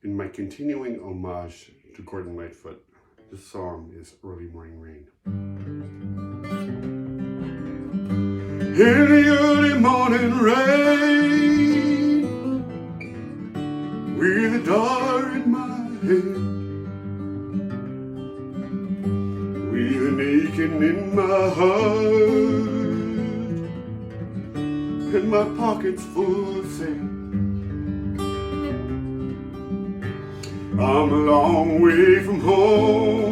In my continuing homage to Gordon Lightfoot, this song is Early Morning Rain. In the early morning rain, with a dart in my head, with an aching in my heart, and my pockets full of sand. I'm a long way from home,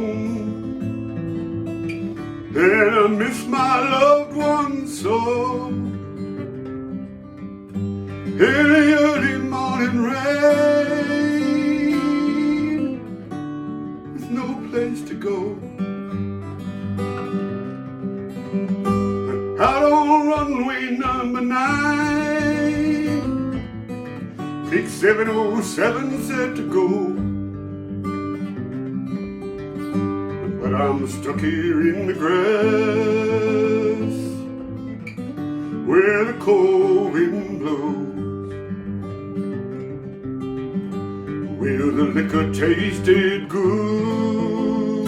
and I miss my loved ones so. In the early morning rain, with no place to go, out on runway number 9, big 707 set to go. But I'm stuck here in the grass, where the cold wind blows. Well, the liquor tasted good,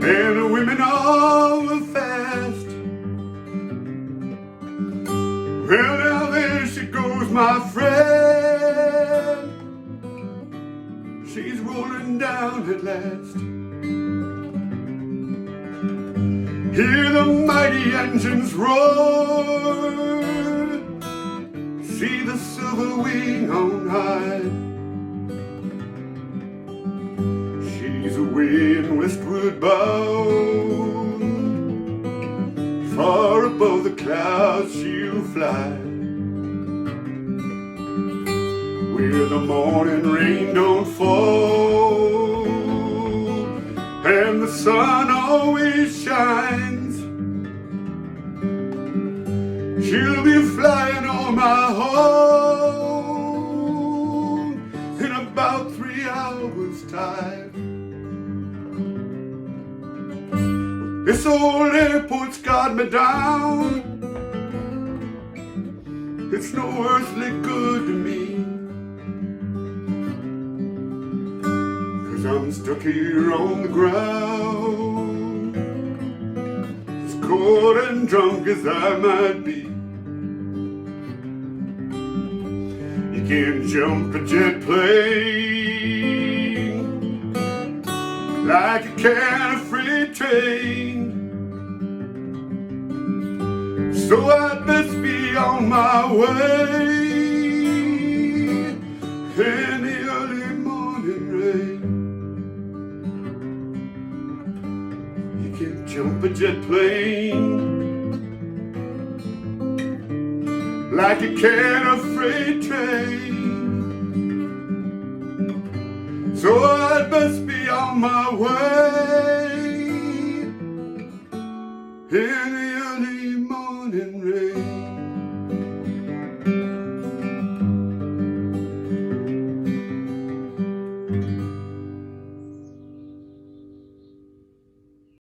and the women all were fast. Well, now there she goes, my friend. She's rolling down at last. Hear the mighty engines roar, see the silver wing on high. She's away in westward bound, far above the clouds she'll fly, where the morning rain don't fall and the sun always shines. She'll be flying on my home in about 3 hours' time. This old airport's got me down. It's no earthly good to me, 'cause I'm stuck here on the ground, as cold and drunk as I might be. You can't jump a jet plane like you can a freight train, so I'd best be on my way in the early morning rain. You can't jump a jet plane like you can a freight train, so I'd best be on my way in the